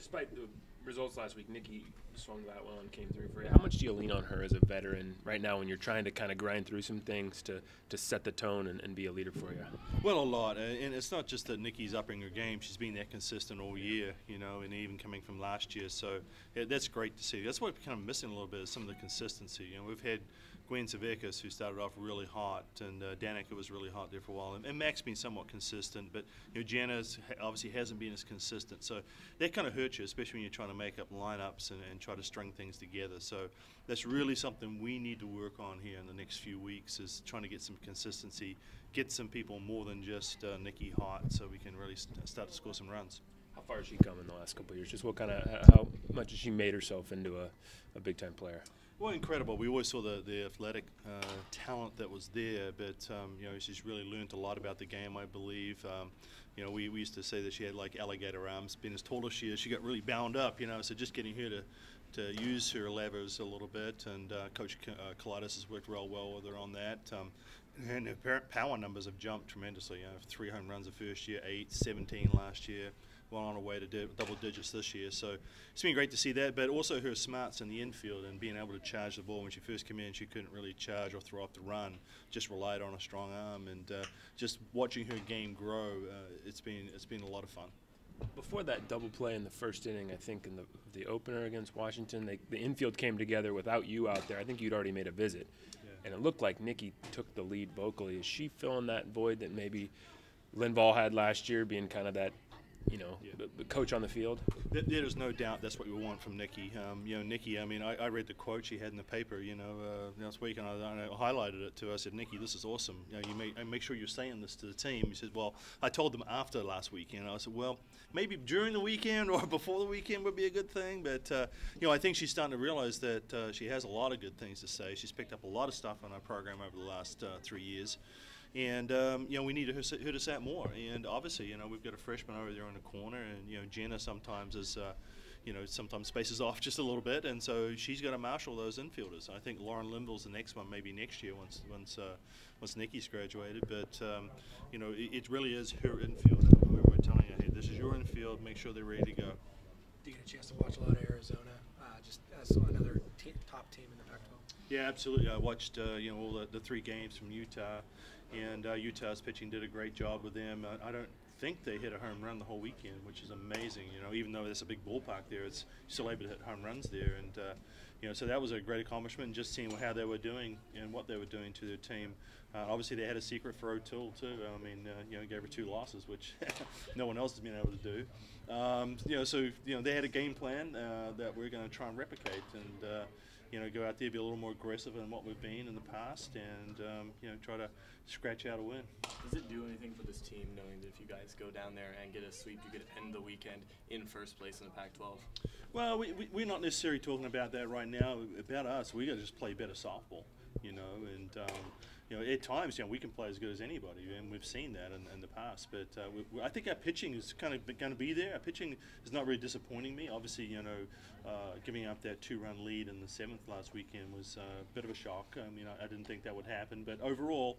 Despite the results last week, Nikki swung that one, came through for you. How much do you lean on her as a veteran right now when you're trying to kind of grind through some things to set the tone and be a leader for you? Well, a lot, and it's not just that Nikki's upping her game. She's been that consistent all year, you know, and even coming from last year. So yeah, that's great to see. That's what we're kind of missing a little bit is some of the consistency. You know, we've had Gwen Zavekis, who started off really hot, and Danica was really hot there for a while, and Mac's been somewhat consistent, but you know, Jana's obviously hasn't been as consistent, so that kind of hurts you, especially when you're trying to make up lineups and try to string things together. So that's really something we need to work on here in the next few weeks, is trying to get some consistency, get some people more than just Nikki hot, so we can really start to score some runs. How far has she come in the last couple of years? Just how much has she made herself into a big-time player? Well, incredible. We always saw the athletic talent that was there, but you know, she's really learned a lot about the game, I believe. You know, we used to say that she had like alligator arms. Being as tall as she is, she got really bound up, you know, so just getting her to use her levers a little bit, and Coach Kalidas has worked real well with her on that. And her power numbers have jumped tremendously. You know, 3 home runs the first year, 8, 17 last year. Well on our way to double digits this year, so it's been great to see that. But also her smarts in the infield and being able to charge the ball. When she first came in, she couldn't really charge or throw off the run; just relied on a strong arm. And just watching her game grow, it's been a lot of fun. Before that double play in the first inning, I think in the opener against Washington, the infield came together without you out there. I think you'd already made a visit, and it looked like Nikki took the lead vocally. Is she filling that void that maybe Linval had last year, being kind of that, you know, the coach on the field? There is no doubt that's what we want from Nikki. You know, Nikki, I mean, I read the quote she had in the paper, you know, last week, and I highlighted it to her. I said, Nikki, this is awesome. You know, make sure you're saying this to the team. He said, well, I told them after last weekend. I said, well, maybe during the weekend or before the weekend would be a good thing. But, you know, I think she's starting to realize that she has a lot of good things to say. She's picked up a lot of stuff on our program over the last 3 years. And, you know, we need her to say it more. And obviously, you know, we've got a freshman over there in the corner, and, you know, Jenna sometimes is, you know, sometimes spaces off just a little bit, and so she's got to marshal those infielders. I think Lauren Linville's the next one, maybe next year once Nikki's graduated. But, you know, it really is her infield. We're telling her, hey, this is your infield. Make sure they're ready to go. Do you get a chance to watch a lot of Arizona, just as another top team in the Pac-12? Yeah, absolutely. I watched, you know, all the 3 games from Utah. And Utah's pitching did a great job with them. I don't think they hit a home run the whole weekend, which is amazing. You know, even though there's a big ballpark there, it's still able to hit home runs there. And you know, so that was a great accomplishment. And just seeing how they were doing and what they were doing to their team. Obviously, they had a secret for O'Toole too. I mean, you know, gave her 2 losses, which no one else has been able to do. You know, so you know, they had a game plan that we're going to try and replicate, and you know, go out there, be a little more aggressive than what we've been in the past, and you know, try to scratch out a win. Does it do anything for this team knowing that if you guys go down there and get a sweep, you could end the weekend in first place in the Pac-12? Well, we're not necessarily talking about that right now. About us, we got to just play better softball, you know, and you know, at times, you know, we can play as good as anybody, and we've seen that in the past. But I think our pitching is kind of going to be there. Our pitching is not really disappointing me. Obviously, you know, giving up that 2-run lead in the 7th last weekend was a bit of a shock. I mean, I didn't think that would happen. But overall,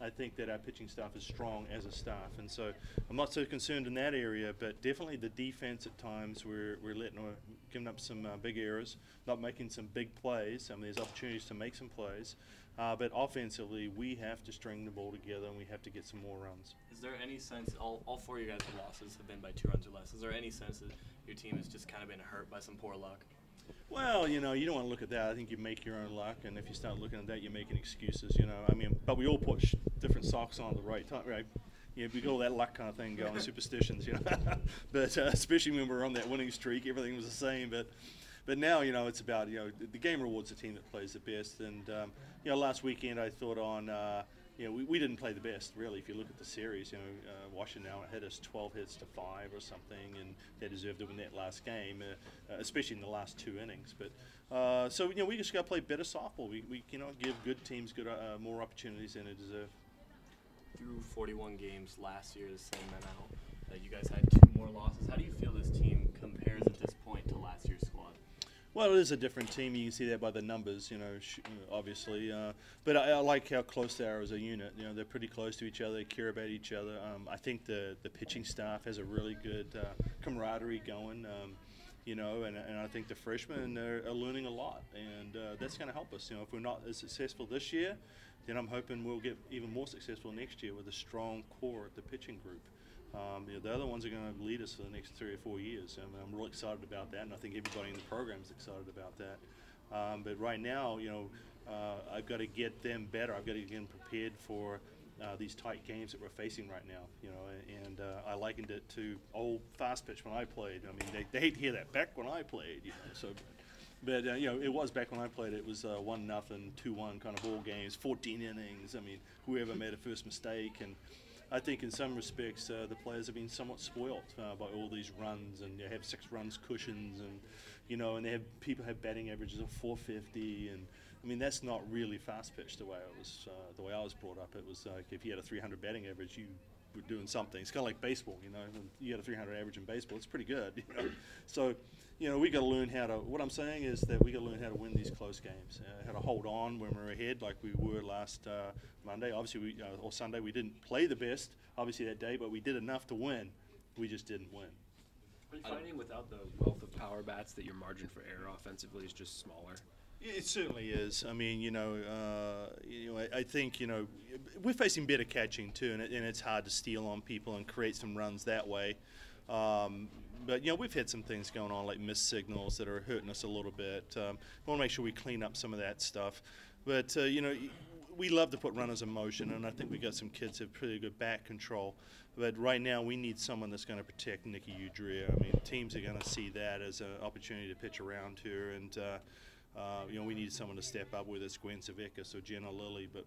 I think that our pitching staff is strong as a staff, and so I'm not so concerned in that area. But definitely the defense at times, we're giving up some big errors, not making some big plays. I mean, there's opportunities to make some plays. But offensively, we have to string the ball together, and we have to get some more runs. Is there any sense, all 4 of you guys' losses have been by 2 runs or less, is there any sense that your team has just kind of been hurt by some poor luck? Well, you know, you don't want to look at that. I think you make your own luck, and if you start looking at that, you're making excuses, you know. I mean, but we all put different socks on at the right time, right? You know, we got all that luck kind of thing going, superstitions, you know. But especially when we were on that winning streak, everything was the same. But now, you know, it's about, you know, the game rewards the team that plays the best. And, you know, last weekend I thought on, you know, we didn't play the best, really. If you look at the series, you know, Washington now hit us 12 hits to 5 or something, and they deserved to win that last game, especially in the last 2 innings. But so, you know, we just got to play better softball. We you know, give good teams more opportunities than they deserve. Through 41 games last year, the same amount, you guys had 2 more losses. How do you feel this team compares at this point to last year's squad? Well, it is a different team. You can see that by the numbers, you know, obviously. But I like how close they are as a unit. You know, they're pretty close to each other. They care about each other. I think the pitching staff has a really good camaraderie going. you know, and I think the freshmen are learning a lot, and that's going to help us. You know, if we're not as successful this year, then I'm hoping we'll get even more successful next year with a strong core at the pitching group. You know, the other ones are going to lead us for the next 3 or 4 years. I mean, I'm really excited about that, and I think everybody in the program is excited about that. But right now, you know, I've got to get them better. I've got to get them prepared for these tight games that we're facing right now. You know, and I likened it to old fast pitch when I played. I mean, they hate to hear that back when I played. You know, so. But you know, it was back when I played. It was 1-0, 2-1 kind of ball games, 14 innings. I mean, whoever made a first mistake, and I think in some respects the players have been somewhat spoilt by all these runs, and they have 6 runs cushions, and you know, and they have people have batting averages of 450, and I mean that's not really fast pitch the way I was brought up. It was like if you had a 300 batting average, you were doing something. It's kind of like baseball, you know. When you had a 300 average in baseball, it's pretty good, you know. So, you know, we got to learn how to. What I'm saying is that we got to learn how to win these close games, how to hold on when we're ahead, like we were last Monday. Obviously, or Sunday, we didn't play the best, obviously that day, but we did enough to win. We just didn't win. Are you finding without the wealth of power bats that your margin for error offensively is just smaller? It certainly is. I mean, I think, you know, we're facing better catching too, and it's hard to steal on people and create some runs that way. But, you know, we've had some things going on like missed signals that are hurting us a little bit. We want to make sure we clean up some of that stuff. But, you know, we love to put runners in motion, and I think we got some kids who have pretty good bat control. But right now we need someone that's going to protect Nicky Udrih. I mean, teams are going to see that as an opportunity to pitch around her, and you know, we need someone to step up, whether it's Gwen Savekis or Jenna Lilly, but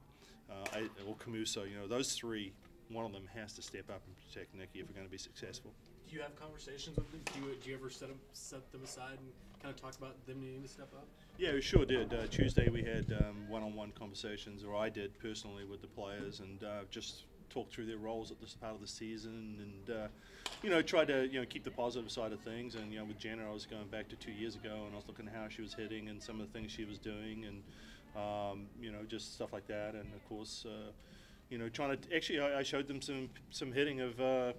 or Camuso. You know, those 3, one of them has to step up and protect Nicky if we're going to be successful. Do you have conversations with them? Do you ever set them aside and kind of talk about them needing to step up? Yeah, we sure did. Tuesday we had one-on-one conversations, or I did personally with the players, and just talked through their roles at this part of the season, and you know, tried to, you know, keep the positive side of things. And you know, with Jenna, I was going back to 2 years ago, and I was looking at how she was hitting and some of the things she was doing, and you know, just stuff like that. And of course, you know, trying to actually, I showed them some hitting of the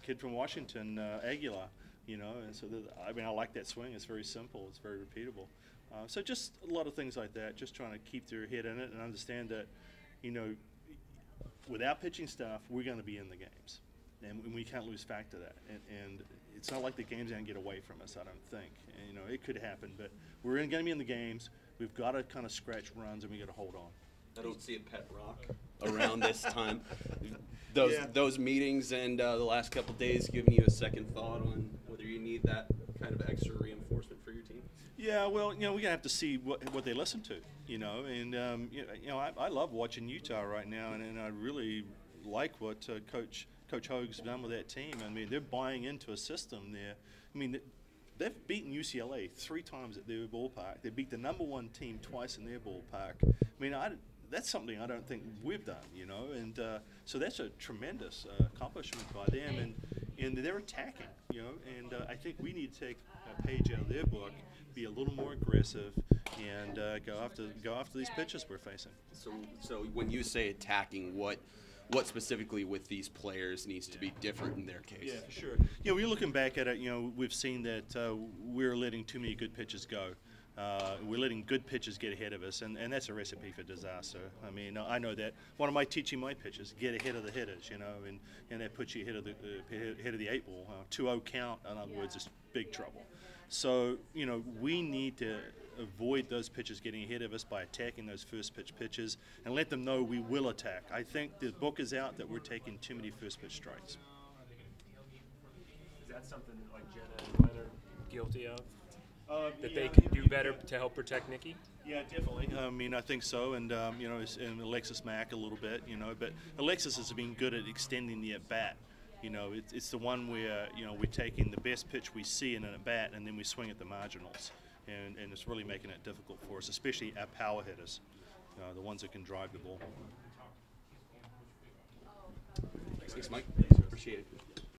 kid from Washington, Aguilar. You know, and so I mean, I like that swing. It's very simple. It's very repeatable. So just a lot of things like that. Just trying to keep their head in it and understand that, you know, without pitching staff, we're going to be in the games, and we can't lose fact of that. And it's not like the game's going to get away from us, I don't think. And, you know, it could happen, but we're going to be in the games. We've got to kind of scratch runs, and we got to hold on. I don't see a pet rock around this time. Yeah. Those meetings and the last couple of days giving you a second thought on whether you need that kind of extra reinforcement for your team? Yeah, well, you know, we're gonna have to see what they listen to, you know, and you know, I love watching Utah right now, and I really like what Coach Hogue's done with that team. I mean, they're buying into a system there. I mean, they've beaten UCLA 3 times at their ballpark. They beat the #1 team twice in their ballpark. I mean, that's something I don't think we've done, you know, and so that's a tremendous accomplishment by them, and they're attacking, you know, and I think we need to take a page out of their book, be a little more aggressive, and go after these pitches we're facing. So when you say attacking, what specifically with these players needs to be different in their case? Yeah, for sure. You know, we're looking back at it, you know, we've seen that we're letting too many good pitches go. We're letting good pitches get ahead of us, and that's a recipe for disaster. I mean, I know that. One of my teaching my pitches, get ahead of the hitters, you know, and that puts you ahead of the 8 ball. 2-0 count, in other words, is big trouble. So, you know, we need to avoid those pitches getting ahead of us by attacking those first pitch pitches and let them know we will attack. I think the book is out that we're taking too many first pitch strikes. Is that something like Jenna and Glenn are guilty of? That they can do better to help protect Nicky? Yeah, definitely. I mean, I think so, and you know, and Alexis Mack a little bit, you know, but Alexis has been good at extending the at bat. You know, it's the one where, you know, we're taking the best pitch we see in an at bat, and then we swing at the marginals, and it's really making it difficult for us, especially our power hitters, the ones that can drive the ball. Thanks, Mike. Appreciate it.